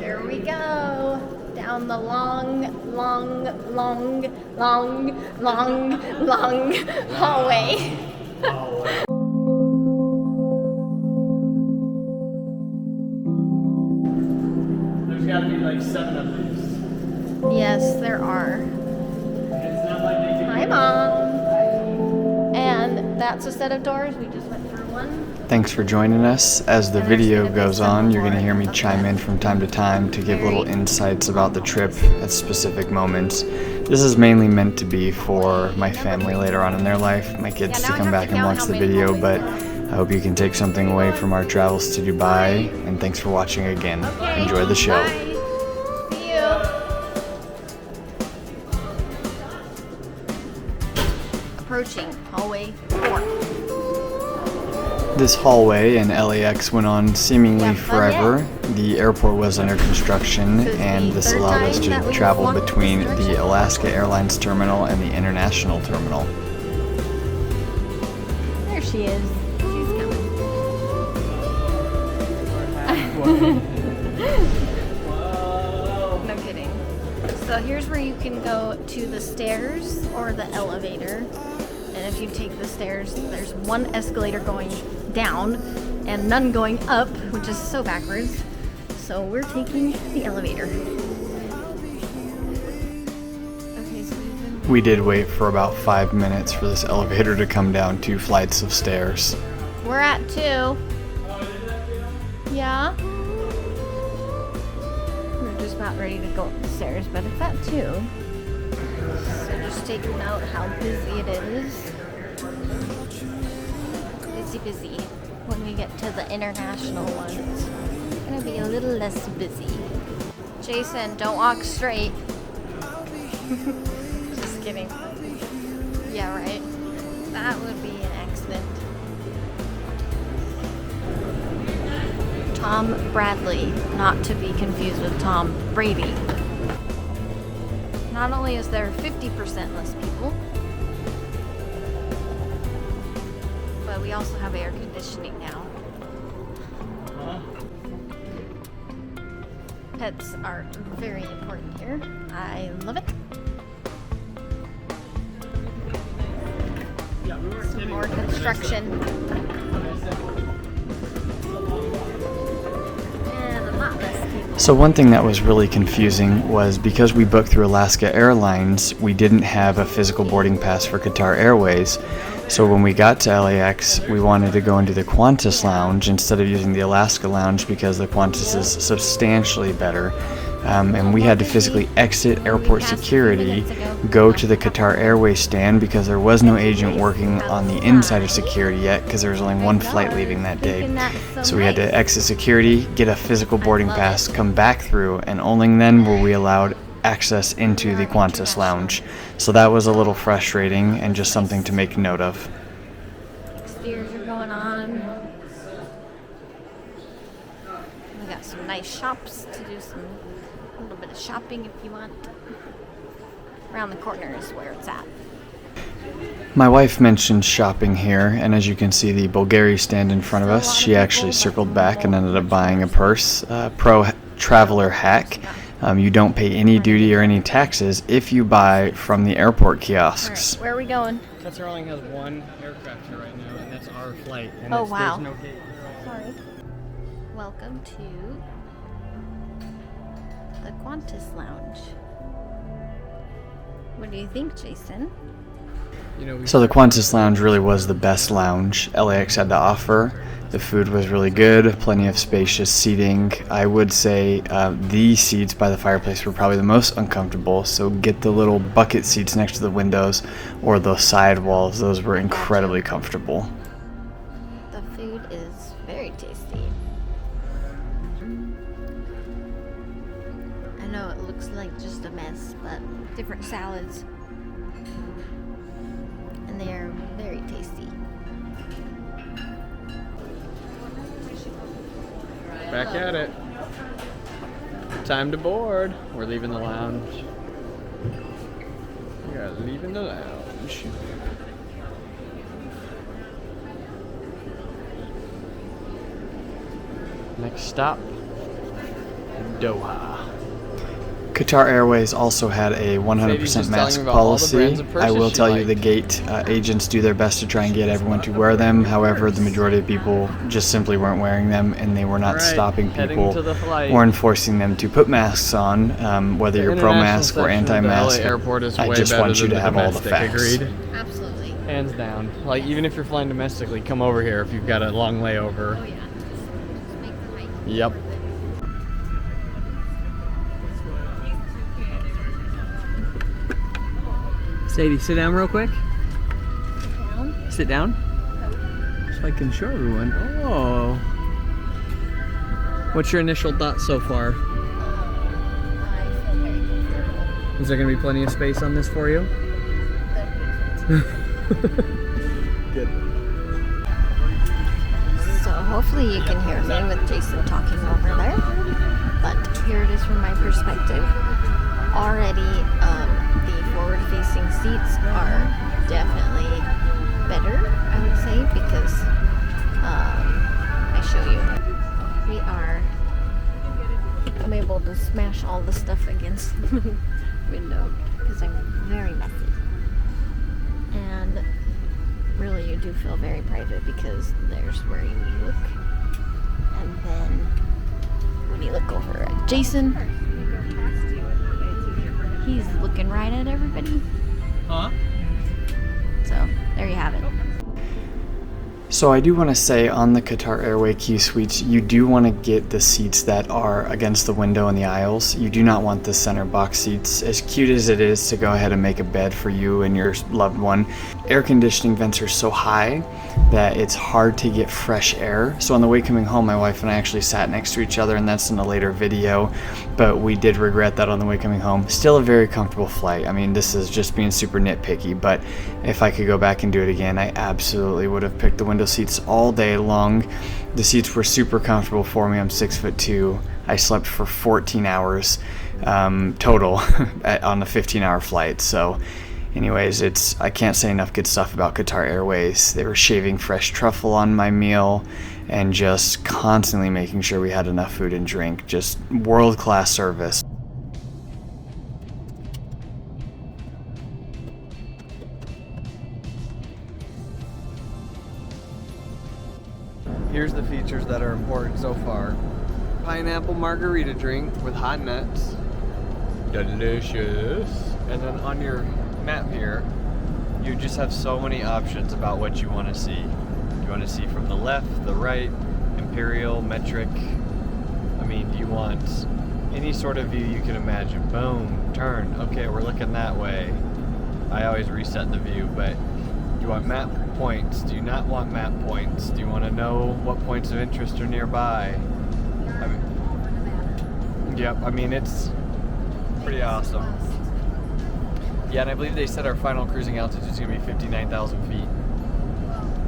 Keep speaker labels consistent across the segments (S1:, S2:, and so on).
S1: Here we go. Down the long hallway.
S2: There's got to be like 7 of these.
S1: Yes, there are.
S2: It's not like they can.
S1: Hi, Mom. And that's a set of doors. We just went through one.
S3: Thanks for joining us. As the video goes on, you're going to hear me chime in from time to time to give little insights about the trip at specific moments. This is mainly meant to be for my family later on in their life, my kids to come back and watch the video, but I hope you can take something away from our travels to Dubai, and thanks for watching again. Enjoy the show.
S1: Bye. See you. Approaching hallway 4.
S3: This hallway in LAX went on seemingly forever. The airport was under construction, and this allowed us to travel between the Alaska Airlines terminal and the international terminal.
S1: There she is. She's coming. No kidding. So here's where you can go to the stairs or the elevator. And if you take the stairs, there's one escalator going down and none going up, which is so backwards. So we're taking the elevator. Okay, so
S3: We did wait for about 5 minutes for this elevator to come down 2 flights of stairs.
S1: we're at 2. Yeah. We're just about ready to go up the stairs, but it's at 2. So just take note how busy it is. Busy. When we get to the international ones, it's gonna be a little less busy. Jason, don't walk straight. Just kidding. Yeah, right. That would be an accident. Tom Bradley, not to be confused with Tom Brady. Not only is there 50% less people, but we also have air conditioning now. Pets are very important here. I love it. Some more construction. And a lot less people.
S3: So one thing that was really confusing was because we booked through Alaska Airlines, we didn't have a physical boarding pass for Qatar Airways. So when we got to LAX, we wanted to go into the Qantas Lounge instead of using the Alaska Lounge because the Qantas is substantially better. And we had to physically exit airport security, go to the Qatar Airways stand because there was no agent working on the inside of security yet because there was only one flight leaving that day. So we had to exit security, get a physical boarding pass, come back through, and only then were we allowed access into the Qantas Lounge. So that was a little frustrating and just something to make note of.
S1: Steers are going on. We got some nice shops to do a little bit of shopping if you want. Around the corner is where it's at.
S3: My wife mentioned shopping here, and as you can see the Bulgari stand in front of us, she actually circled back and ended up buying a purse. Pro traveler hack. You don't pay any duty or any taxes if you buy from the airport kiosks.
S1: Right, where are we going?
S2: Qatar only has 1 aircraft here right now, and that's our flight. And
S1: Oh, wow.
S2: There's no gate.
S1: Sorry. Welcome to the Qantas Lounge. What do you think, Jason?
S3: So the Qantas Lounge really was the best lounge LAX had to offer. The food was really good, plenty of spacious seating. I would say the seats by the fireplace were probably the most uncomfortable, so get the little bucket seats next to the windows or those side walls. Those were incredibly comfortable.
S1: The food is very tasty. I know it looks like just a mess, but different salads. And they are very tasty.
S2: Back at it. Time to board. We're leaving the lounge. We are leaving the lounge. Next stop, Doha.
S3: Qatar Airways also had a 100% mask policy. I will tell you the gate agents do their best to try and get everyone to wear them. However, the majority of people just simply weren't wearing them, and they were not stopping people or enforcing them to put masks on, whether you're pro-mask or anti-mask. I just want you to have all the facts.
S2: Agreed.
S1: Absolutely.
S2: Hands down. Like, even if you're flying domestically, come over here if you've got a long layover.
S1: Oh yeah. Just make the hike.
S2: Yep. Sadie, sit down real quick. Sit down. So I can show everyone. Oh. What's your initial thoughts so far?
S1: I feel very comfortable.
S2: Is there going to be plenty of space on this for you? Good.
S1: So hopefully you can hear me with Jason talking over there. But here it is from my perspective. Already, the forward-facing seats are definitely better, I would say, because I show you. I'm able to smash all the stuff against the window because I'm very messy. And really, you do feel very private because there's where you look. And then when you look over at Jason, he's looking right at everybody.
S2: Huh?
S1: So, there you have it.
S3: So I do want to say on the Qatar Airways Q Suites, you do want to get the seats that are against the window in the aisles. You do not want the center box seats. As cute as it is to go ahead and make a bed for you and your loved one, air conditioning vents are so high that it's hard to get fresh air. So on the way coming home, my wife and I actually sat next to each other, and that's in a later video, but we did regret that on the way coming home. Still a very comfortable flight. I mean, this is just being super nitpicky, but if I could go back and do it again, I absolutely would have picked the window seats all day long. The seats were super comfortable for me. I'm 6'2". I slept for 14 hours total on a 15-hour flight. So anyways, I can't say enough good stuff about Qatar Airways. They were shaving fresh truffle on my meal and just constantly making sure we had enough food and drink. Just world-class service.
S2: Here's the features that are important so far. Pineapple margarita drink with hot nuts. Delicious. And then on your map here, you just have so many options about what you want to see. You want to see from the left, the right, imperial, metric. I mean, do you want any sort of view you can imagine? Boom, turn. Okay, we're looking that way. I always reset the view, but do you want map points? Do you not want map points? Do you want to know what points of interest are nearby? I mean, it's pretty awesome. Yeah, and I believe they said our final cruising altitude is going to be 59,000 feet.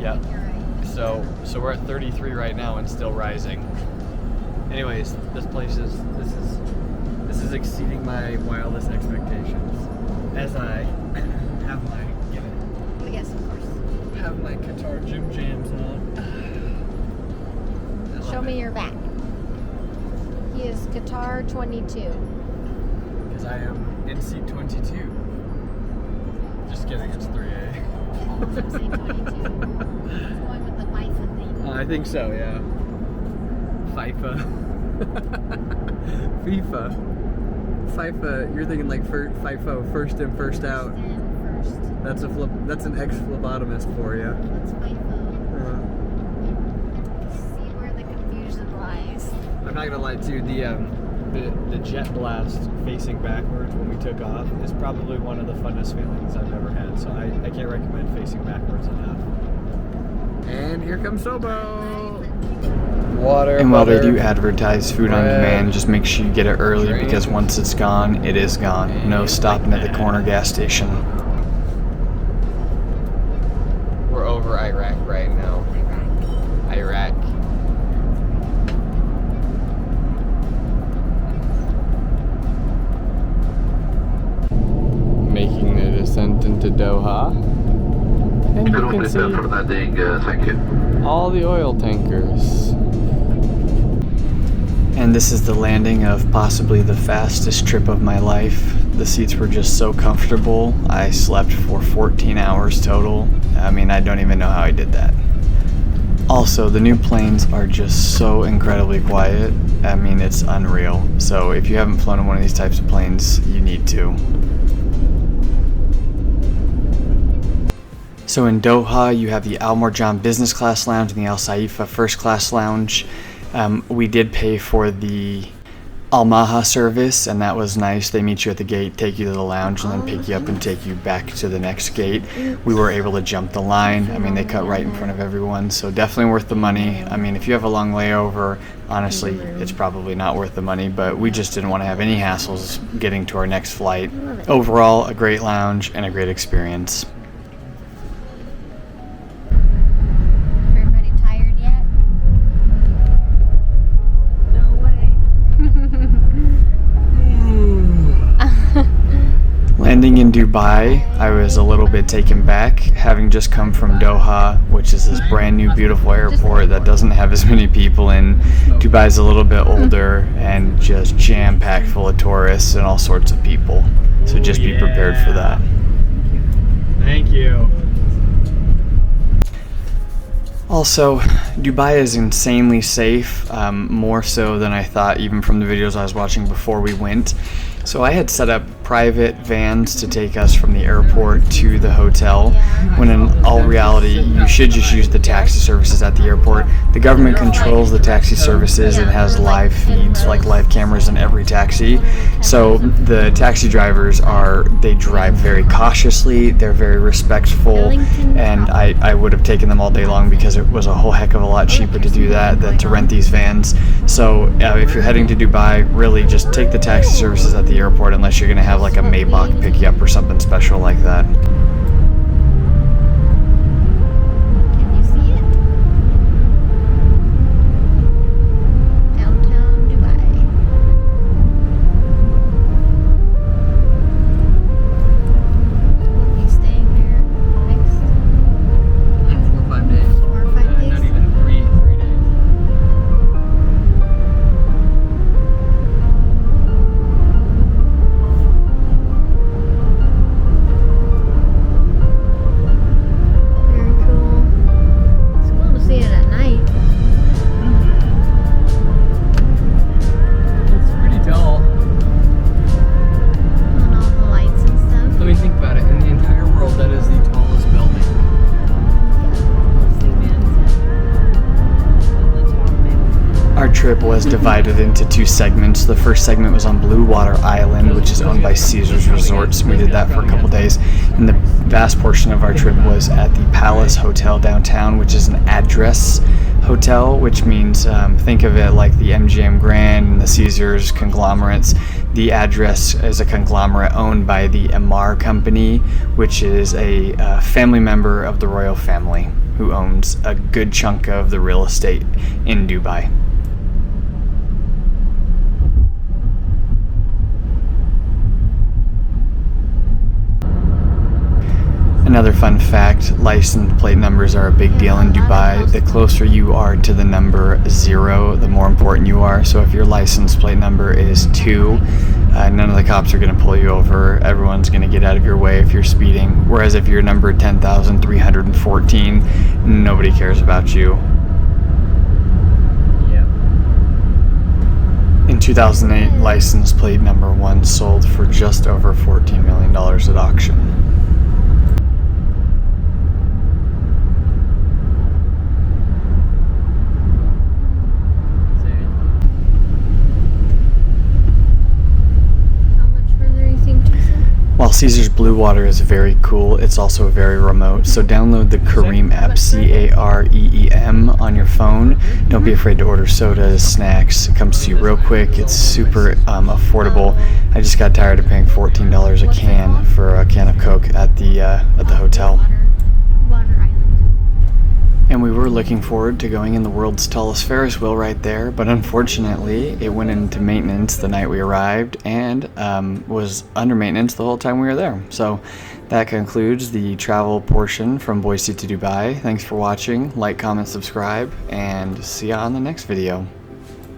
S2: Yeah. So we're at 33 right now and still rising. Anyways, this is exceeding my wildest expectations. As I have my
S1: Yes, of course.
S2: have my Qatar gym jams on.
S1: Show me your back. He is Qatar 22.
S2: Because I am in seat 22. Just kidding, it's 3A.
S1: I'm saying 22. It's going with the FIFA thing.
S2: I think so, yeah. FIFA. FIFA, you're thinking like FIFO, first in, first out. That's an ex-phlebotomist for you.
S1: It's FIFA. See where the confusion lies.
S2: I'm not gonna lie to you, the jet blast facing backwards when we took off is probably one of the funnest feelings I've ever had. So I can't recommend facing backwards enough. And here comes Sobo. Water.
S3: And while they do advertise food on demand, just make sure you get it early because once it's gone, it is gone. No stopping at the corner gas station.
S2: We're over Iraq right now. Iraq. Making the descent into Doha. And you can see all the oil tankers.
S3: And this is the landing of possibly the fastest trip of my life. The seats were just so comfortable. I slept for 14 hours total. I mean, I don't even know how I did that. Also, the new planes are just so incredibly quiet. I mean, it's unreal. So if you haven't flown in one of these types of planes, you need to. So in Doha, you have the Al Mourjan Business Class Lounge and the Al Saifa First Class Lounge. We did pay for the Al Maha service, and that was nice. They meet you at the gate, take you to the lounge, and then pick you up and take you back to the next gate. We were able to jump the line. I mean, they cut right in front of everyone, so definitely worth the money. I mean, if you have a long layover, honestly, it's probably not worth the money, but we just didn't want to have any hassles getting to our next flight. Overall, a great lounge and a great experience.
S1: Everybody tired yet?
S4: No way.
S3: Landing in Dubai, I was a little bit taken back, having just come from Doha, which is this brand new beautiful airport that doesn't have as many people in. Dubai's a little bit older and just jam-packed full of tourists and all sorts of people. So just be prepared for that.
S2: Thank you.
S3: Also, Dubai is insanely safe, more so than I thought even from the videos I was watching before we went. So I had set up private vans to take us from the airport to the hotel, when in all reality you should just use the taxi services at the airport. The government controls the taxi services and has live feeds, like live cameras in every taxi. So the taxi drivers they drive very cautiously, they're very respectful, and I would have taken them all day long because it was a whole heck of a lot cheaper to do that than to rent these vans. So if you're heading to Dubai, really just take the taxi services at the airport unless you're going to have like a Maybach pick you up or something special like that.
S1: Can you see it? Downtown Dubai. We'll be staying here next
S4: 4 or 5 days.
S1: 4 or 5 days.
S4: Not even 3 days.
S1: Very cool. It's cool to see it at night.
S4: It's pretty tall.
S1: And all the lights and stuff.
S4: Let me think about it. In the entire world, that is the tallest building.
S3: Our trip was divided into 2 segments. The first segment was on Blue Water Island, which is owned by Caesars Resorts. We did that for a couple days. And the vast portion of our trip was at the Palace Hotel downtown, which is an address hotel, which means think of it like the MGM Grand and the Caesars conglomerates. The address is a conglomerate owned by the Emaar Company, which is a family member of the royal family who owns a good chunk of the real estate in Dubai. Another fun fact, license plate numbers are a big deal in Dubai. The closer you are to the number 0, the more important you are. So if your license plate number is 2, none of the cops are going to pull you over. Everyone's going to get out of your way if you're speeding. Whereas if you're number 10,314, nobody cares about you. In 2008, license plate number 1 sold for just over $14 million at auction. While Caesars Blue Water is very cool, it's also very remote, so download the Careem app, Careem, on your phone. Don't be afraid to order sodas, snacks. It comes to you real quick. It's super affordable. I just got tired of paying $14 a can for a can of Coke at the hotel.
S1: Water Island.
S3: And we were looking forward to going in the world's tallest Ferris wheel right there, but unfortunately it went into maintenance the night we arrived and was under maintenance the whole time we were there. So that concludes the travel portion from Boise to Dubai. Thanks for watching. Like, comment, subscribe, and see you on the next video.